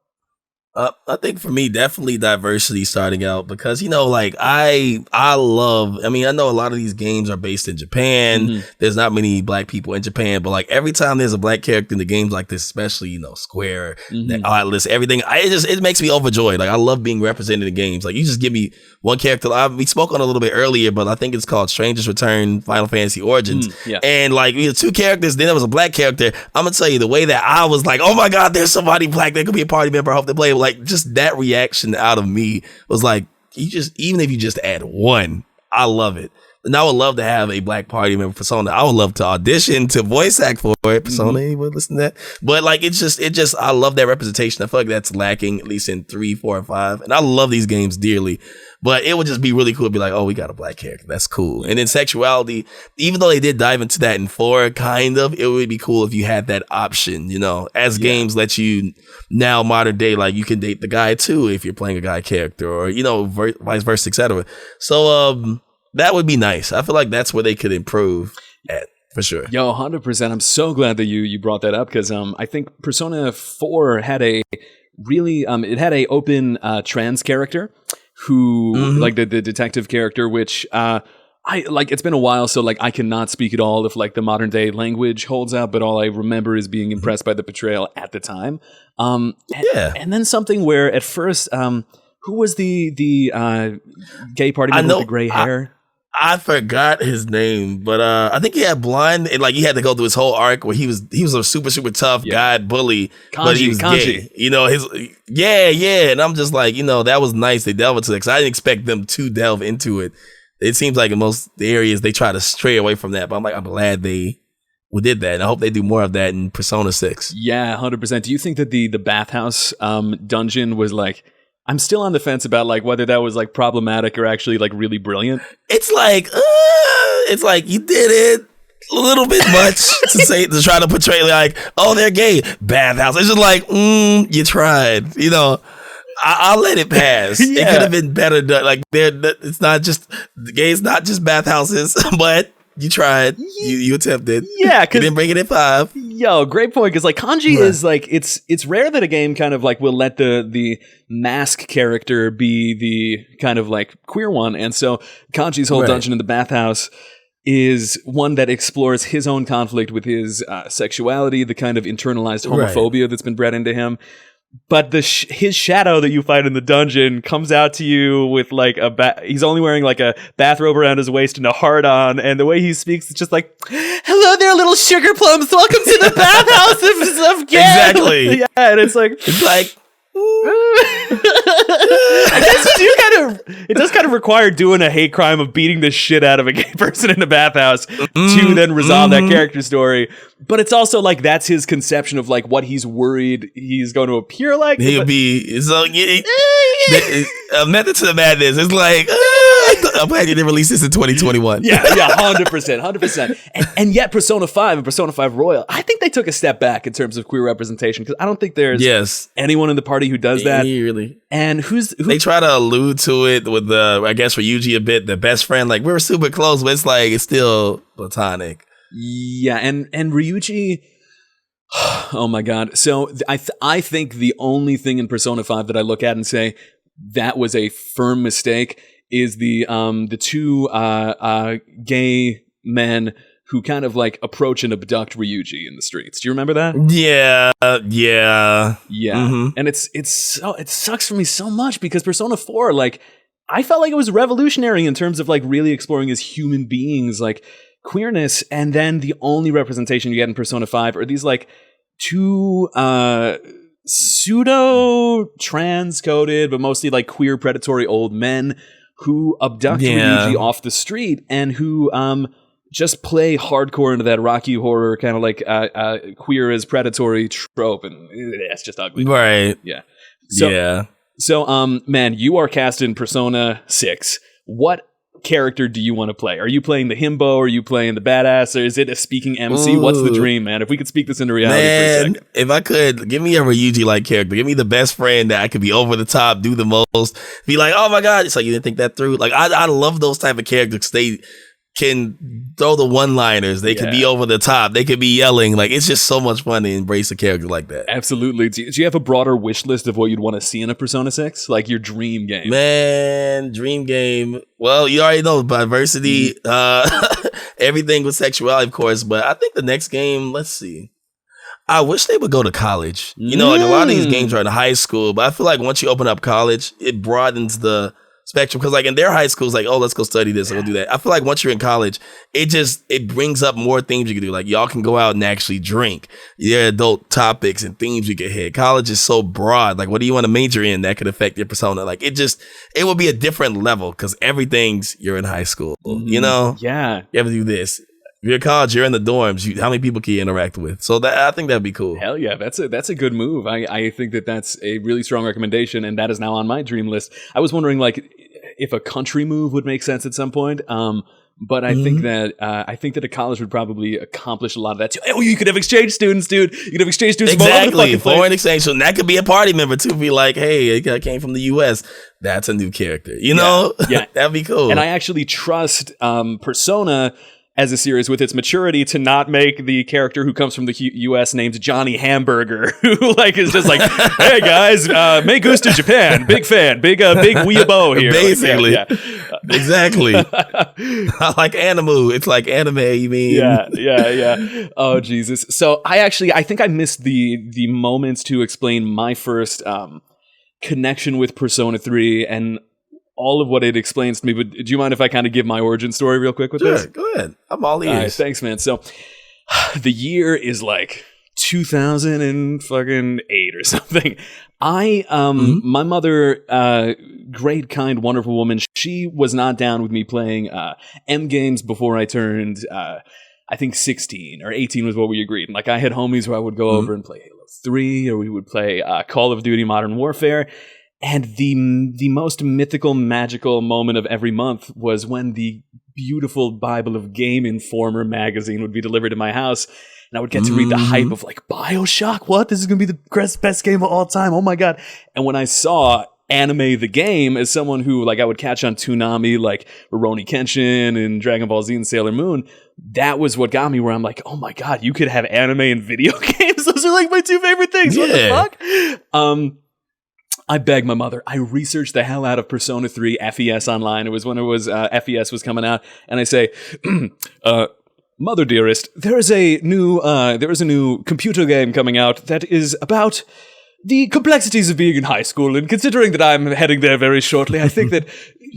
I think for me, definitely diversity starting out because, you know, like I know a lot of these games are based in Japan. There's not many black people in Japan, but like every time there's a black character in the games like this, especially, you know, Square, Atlas, everything, it makes me overjoyed. Like I love being represented in games. Like you just give me one character. We spoke on it a little bit earlier, but I think it's called Stranger's Return Final Fantasy Origins. And like we had 2 characters, then there was a black character. I'm gonna tell you the way that I was like, oh my God, there's somebody black that could be a party member. I hope they play. Like just that reaction out of me was like, even if you just add one, I love it. And I would love to have a black party member Persona. I would love to audition to voice act for it. Persona, anyone listen to that? But like, it's just, I love that representation. I feel like that's lacking at least in 3, 4, and 5. And I love these games dearly. But it would just be really cool to be like, oh, we got a black character. That's cool. And then sexuality, even though they did dive into that in 4, kind of, it would be cool if you had that option, you know, as games let you now modern day, like you can date the guy too if you're playing a guy character or, you know, vice versa, etc. So that would be nice. I feel like that's where they could improve at. For sure. Yo, 100%. I'm so glad that you brought that up because I think Persona 4 had a really, it had a open trans character who, like the detective character, which It's been a while, so like I cannot speak at all if like the modern day language holds out, but all I remember is being impressed by the portrayal at the time. And then something where at first, who was the gay party member with the gray hair? I forgot his name, but I think he had blind, and like he had to go through his whole arc where he was a super tough guy bully, but he was gay. You know, and I'm just like, that was nice. They delved into it because I didn't expect them to delve into it. It seems like in most areas they try to stray away from that, but I'm glad they did that, and I hope they do more of that in Persona 6. Yeah, 100%. Do you think that the bathhouse dungeon was like? I'm still on the fence about like whether that was like problematic or actually like really brilliant. It's like you did it a little bit much to try to portray like, oh, they're gay, bathhouse. It's just like, you tried, I'll let it pass. Yeah. It could have been better done. Like it's not just gay. It's not just bathhouses, but you tried. You attempted. Yeah, you didn't bring it in 5. Yo, great point. Because like kanji is like it's rare that a game kind of like will let the mask character be the kind of like queer one, and so Kanji's whole dungeon in the bathhouse is one that explores his own conflict with his sexuality, the kind of internalized homophobia that's been bred into him. But his shadow that you fight in the dungeon comes out to you with like he's only wearing like a bathrobe around his waist and a heart on, and the way he speaks is just like, "Hello there, little sugar plums. Welcome to the bathhouse of gay." Exactly. Yeah, and it's like I guess it does kind of require doing a hate crime of beating the shit out of a gay person in a bathhouse to then resolve that character story. But it's also like that's his conception of like what he's worried he's going to appear like. He'll be so a method to the madness. It's like I'm glad you didn't release this in 2021. Yeah, 100%. And yet Persona 5 and Persona 5 Royal, I think they took a step back in terms of queer representation because I don't think there's anyone in the party who does that. Really. And who they try to allude to it with I guess Ryuji a bit, the best friend. Like we were super close, but it's like it's still platonic. Yeah, and Ryuji. Oh my god! So I think the only thing in Persona 5 that I look at and say that was a firm mistake is the two gay men who kind of like approach and abduct Ryuji in the streets. Do you remember that? Yeah. Mm-hmm. And it sucks for me so much because Persona 4, like, I felt like it was revolutionary in terms of like really exploring as human beings, like queerness, and then the only representation you get in Persona 5 are these like two pseudo trans-coded but mostly like queer predatory old men who abduct Ryuji off the street and who just play hardcore into that Rocky Horror kind of like queer as predatory trope, and it's just ugly. Right. Yeah. So man, you are cast in Persona 6. What character do you want to play? Are you playing the himbo? Are you playing the badass? Or is it a speaking MC? Ooh. What's the dream, man? If we could speak this into reality for a second. If I could, give me a Ryuji-like character. Give me the best friend that I could be over the top, do the most, be like, oh my God, it's like, you didn't think that through? Like, I love those type of characters. They can throw the one-liners. They can be over the top. They could be yelling. Like, it's just so much fun to embrace a character like that. Absolutely. Do you have a broader wish list of what you'd want to see in a Persona 6? Like your dream game? Man, dream game. Well, you already know diversity, everything with sexuality, of course. But I think the next game, let's see. I wish they would go to college. You know, like a lot of these games are in high school, but I feel like once you open up college, it broadens the spectrum, because like in their high schools, like, oh, let's go study this and we'll do that. I feel like once you're in college, it brings up more things you can do. Like y'all can go out and actually drink. There are adult topics and themes you can hit. College is so broad. Like, what do you want to major in that could affect your persona? Like it will be a different level because you're in high school. You know? Yeah. You have to do this. If you're in college, you're in the dorms. How many people can you interact with? So I think that'd be cool. Hell yeah, that's a good move. I think that's a really strong recommendation, and that is now on my dream list. I was wondering like if a country move would make sense at some point. But I think that a college would probably accomplish a lot of that too. Oh, you could have exchange students, dude. You could have exchange students. Exactly, foreign exchange. So that could be a party member too. Be like, hey, I came from the U.S. That's a new character. You know, yeah. That'd be cool. And I actually trust Persona as a series with its maturity to not make the character who comes from the U.S. named Johnny Hamburger, who like is just like, hey guys, May Goose to Japan, big fan, big weeabo here. Basically, like, yeah. Exactly. I like anime. It's like anime. You mean? Yeah. Oh Jesus. So I think I missed the moments to explain my first connection with Persona 3 and all of what it explains to me, but do you mind if I kind of give my origin story real quick with this? Sure, go ahead. I'm all ears. All right, thanks, man. So the year is like 2008 or something. My mother, great, kind, wonderful woman, she was not down with me playing M games before I turned, I think 16 or 18 was what we agreed. Like I had homies where I would go over and play Halo 3, or we would play Call of Duty Modern Warfare. And the most mythical, magical moment of every month was when the beautiful Bible of Game Informer magazine would be delivered to my house. And I would get to read the hype of like, BioShock, what? This is going to be the best game of all time. Oh my God. And when I saw anime the game as someone who like I would catch on Toonami, like Rurouni Kenshin and Dragon Ball Z and Sailor Moon, that was what got me where I'm like, oh my God, you could have anime and video games. Those are like my two favorite things. What the fuck? I begged my mother. I researched the hell out of Persona 3 FES online. It was when FES was coming out, and I say, "Mother dearest, there is a new computer game coming out that is about the complexities of being in high school. And considering that I'm heading there very shortly, I think that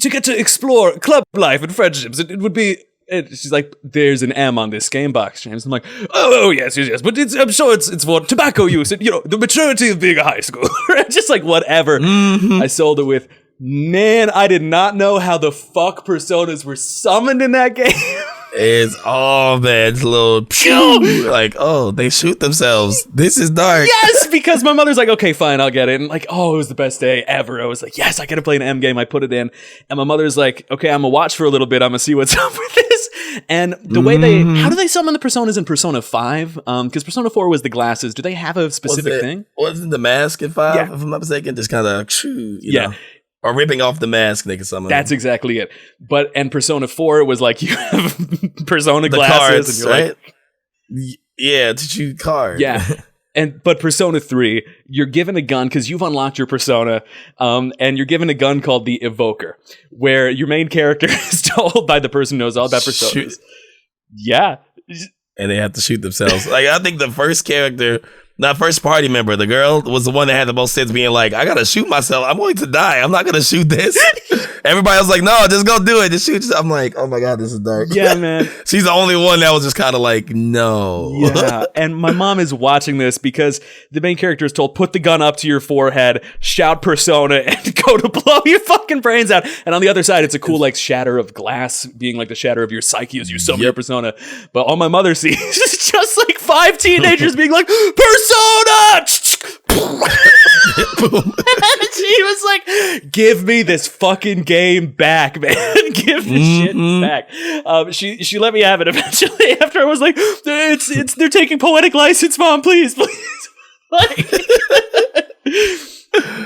to get to explore club life and friendships, it would be." And she's like, there's an M on this game box, James. I'm like, oh yes, but I'm sure it's for tobacco use and, the maturity of being a high schooler. Just like whatever. I sold it with, man, I did not know how the fuck personas were summoned in that game. It's all that it's a little pew, like, oh, they shoot themselves. This is dark. Yes, because my mother's like, okay, fine, I'll get it. And like, oh, it was the best day ever. I was like, yes, I get to play an M game. I put it in. And my mother's like, okay, I'm gonna watch for a little bit. I'm gonna see what's up with this. And the way how do they summon the personas in Persona 5? Because Persona 4 was the glasses. Do they have a specific thing? Wasn't the mask in 5, if I'm not mistaken? Just kind of, you know. Or ripping off the mask, they can summon That's them. Exactly it. And Persona 4 was like, you have Persona glasses. Cards, and you're right? Like, yeah, to shoot cards. Yeah. But Persona 3, you're given a gun because you've unlocked your persona, and you're given a gun called the Evoker, where your main character is told by the person who knows all about personas. Yeah. And they have to shoot themselves. Like, I think the first character... That first party member, the girl, was the one that had the most sense, being like, I gotta shoot myself. I'm going to die. I'm not gonna shoot this. Everybody was like, no, just go do it. Just shoot yourself. I'm like, oh my God, this is dark. Yeah, man. She's the only one that was just kind of like, no. Yeah. And my mom is watching this because the main character is told, put the gun up to your forehead, shout persona, and go to blow your fucking brains out. And on the other side, it's a cool, like, shatter of glass, being like the shatter of your psyche as you summon your persona. But all my mother sees is just like 5 teenagers being like, persona! And she was like, give me this fucking game back, man. Give this shit back. She let me have it eventually after I was like, they're taking poetic license, Mom, please. Like,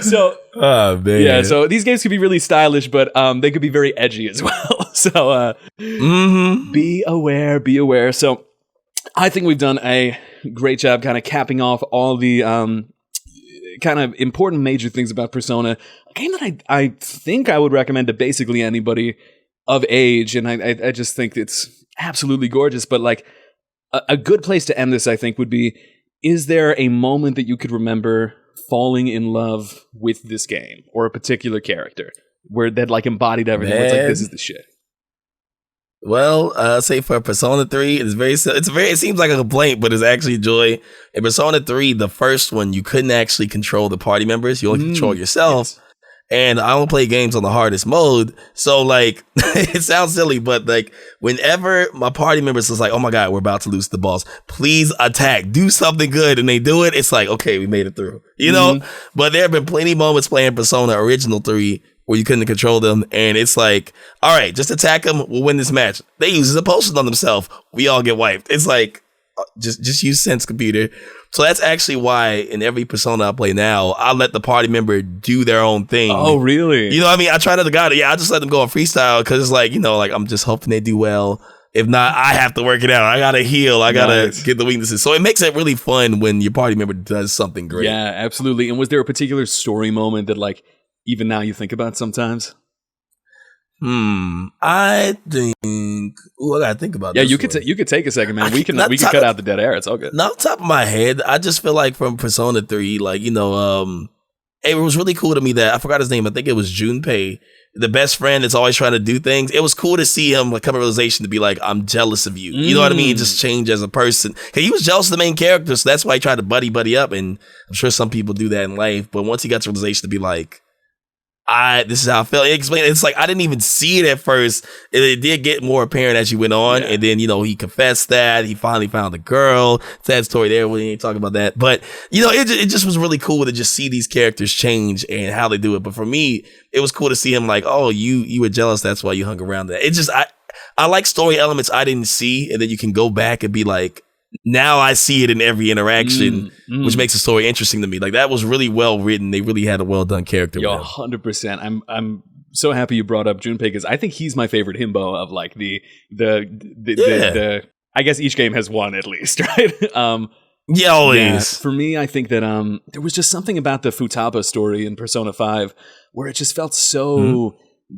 so, oh, man. Yeah, so these games could be really stylish, but they could be very edgy as well. So be aware. So I think we've done a great job kind of capping off all the kind of important major things about Persona. A game that I think I would recommend to basically anybody of age, and I just think it's absolutely gorgeous. But like a good place to end this, I think, would be, is there a moment that you could remember falling in love with this game or a particular character where that like embodied everything? Where it's like, this is the shit. Well, say for Persona 3, it seems like a complaint, but it's actually joy. In Persona 3, the first one, you couldn't actually control the party members. You only control yourself. Yes. And I don't play games on the hardest mode. So like, it sounds silly, but like whenever my party members is like, oh my God, we're about to lose the boss, please attack, do something good. And they do it. It's like, okay, we made it through, you know, but there have been plenty of moments playing Persona Original 3 where you couldn't control them. And it's like, all right, just attack them. We'll win this match. They use a potion on themselves. We all get wiped. It's like, just use sense, computer. So that's actually why in every Persona I play now, I let the party member do their own thing. Oh, really? You know what I mean? I try not to I just let them go on freestyle because it's like, you know, like I'm just hoping they do well. If not, I have to work it out. I gotta heal. I gotta get the weaknesses. So it makes it really fun when your party member does something great. Yeah, absolutely. And was there a particular story moment that, like, even now you think about sometimes? I think. I gotta think about. Yeah, you could take a second, man. We can cut out the dead air. It's all good. Not off the top of my head. I just feel like from Persona 3, like, it was really cool to me that I forgot his name. I think it was Junpei, the best friend that's always trying to do things. It was cool to see him come to realization to be like, I'm jealous of you. You know what I mean? Just change as a person. He was jealous of the main character, so that's why he tried to buddy up. And I'm sure some people do that in life. But once he got to realization to be like, this is how I felt. It's like I didn't even see it at first. It did get more apparent as you went on, and then he confessed that he finally found the girl. Sad story there. We ain't talking about that, but it just was really cool to just see these characters change and how they do it. But for me, it was cool to see him like, oh, you were jealous, that's why you hung around that. It just I like story elements I didn't see, and then you can go back and be like, now I see it in every interaction, which makes the story interesting to me. Like, that was really well written. They really had a well done character. Yo, 100%. I'm so happy you brought up Junpei because I think he's my favorite himbo of like the I guess each game has one at least, right? Always. Yeah, for me, I think that there was just something about the Futaba story in Persona 5 where it just felt so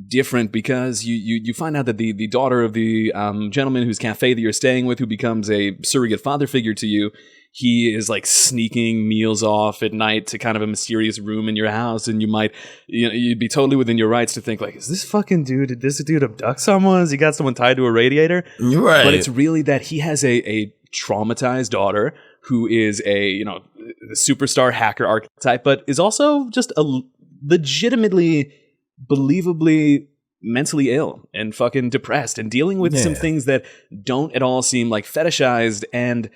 different because you find out that the daughter of the gentleman whose cafe that you're staying with, who becomes a surrogate father figure to you, he is like sneaking meals off at night to kind of a mysterious room in your house, and you'd be totally within your rights to think like, is this fucking dude? Did this dude abduct someone? Has he got someone tied to a radiator? Right. But it's really that he has a traumatized daughter who is a superstar hacker archetype, but is also just a legitimately, believably mentally ill and fucking depressed and dealing with some things that don't at all seem like fetishized. And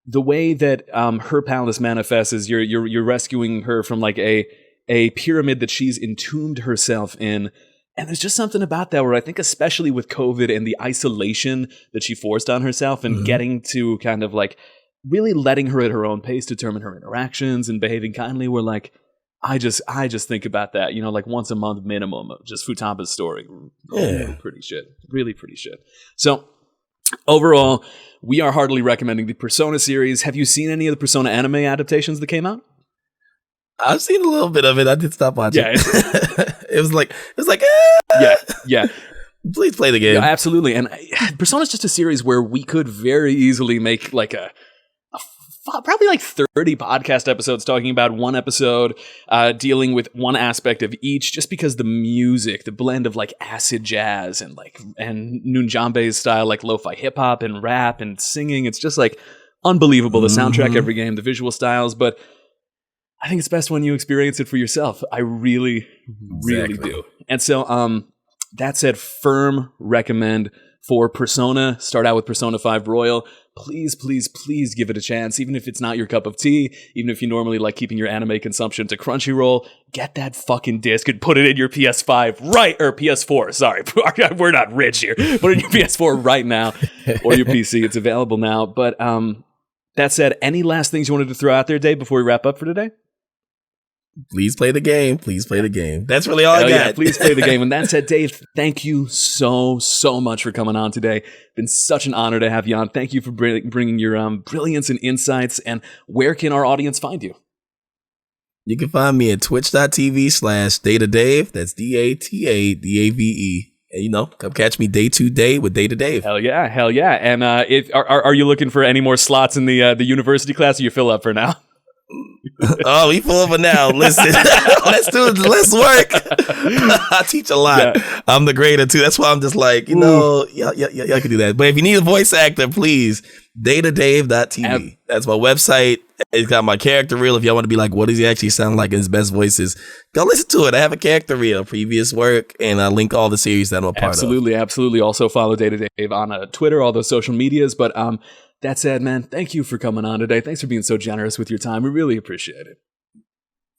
the way that her palace manifests is you're rescuing her from like a pyramid that she's entombed herself in. And there's just something about that where I think, especially with COVID and the isolation that she forced on herself and getting to kind of like really letting her at her own pace determine her interactions and behaving kindly, we're like, I just think about that, like once a month minimum of just Futaba's story. Really pretty shit. So overall, we are heartily recommending the Persona series. Have you seen any of the Persona anime adaptations that came out? I've seen a little bit of it. I did stop watching. Yeah, it was like yeah. Please play the game. Yeah, absolutely. And Persona's just a series where we could very easily make like probably like 30 podcast episodes talking about one episode, dealing with one aspect of each, just because the music, the blend of like acid jazz and Nunjambe's style, like lo-fi hip hop and rap and singing, it's just like unbelievable. The soundtrack, every game, the visual styles, but I think it's best when you experience it for yourself. I really do. And so, that said, firm recommend for Persona. Start out with Persona 5 Royal. Please, please, please give it a chance. Even if it's not your cup of tea, even if you normally like keeping your anime consumption to Crunchyroll, get that fucking disc and put it in your PS5 or PS4. Sorry, we're not rich here. Put it in your PS4 right now or your PC. It's available now. But that said, any last things you wanted to throw out there, Dave, before we wrap up for today? Please play the game. Please play the game. That's really all I got. Yeah, please play the game. And that said, Dave, thank you so much for coming on today. Been such an honor to have you on. Thank you for bringing your brilliance and insights. And where can our audience find you? You can find me at twitch.tv/DataDave. That's DataDave. And, come catch me day to day with DataDave. Hell yeah. And are you looking for any more slots in the university class, or you fill up for now? Oh, we full for now. Listen, let's do it. Let's work. I teach a lot. Yeah. I'm the grader too. That's why I'm just like, y'all can do that. But if you need a voice actor, please, datadave.tv. That's my website. It's got my character reel. If y'all want to be like, what does he actually sound like in his best voices? Go listen to it. I have a character reel, previous work, and I link all the series that I'm a part of. Absolutely. Also follow DataDave on Twitter, all those social medias. But that said, man, thank you for coming on today. Thanks for being so generous with your time. We really appreciate it.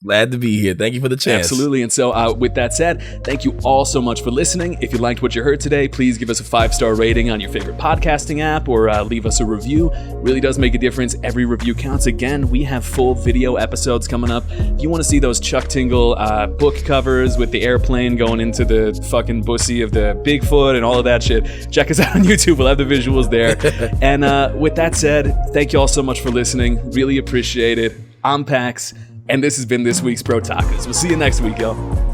Glad to be here. Thank you for the chance. Absolutely. And so with that said, thank you all so much for listening. If you liked what you heard today, please give us a 5-star rating on your favorite podcasting app or leave us a review. It really does make a difference. Every review counts. Again, we have full video episodes coming up. If you want to see those Chuck Tingle book covers with the airplane going into the fucking bussy of the Bigfoot and all of that shit, check us out on YouTube. We'll have the visuals there. And with that said, thank you all so much for listening. Really appreciate it. I'm Pax. And this has been this week's Brotakus. We'll see you next week, y'all.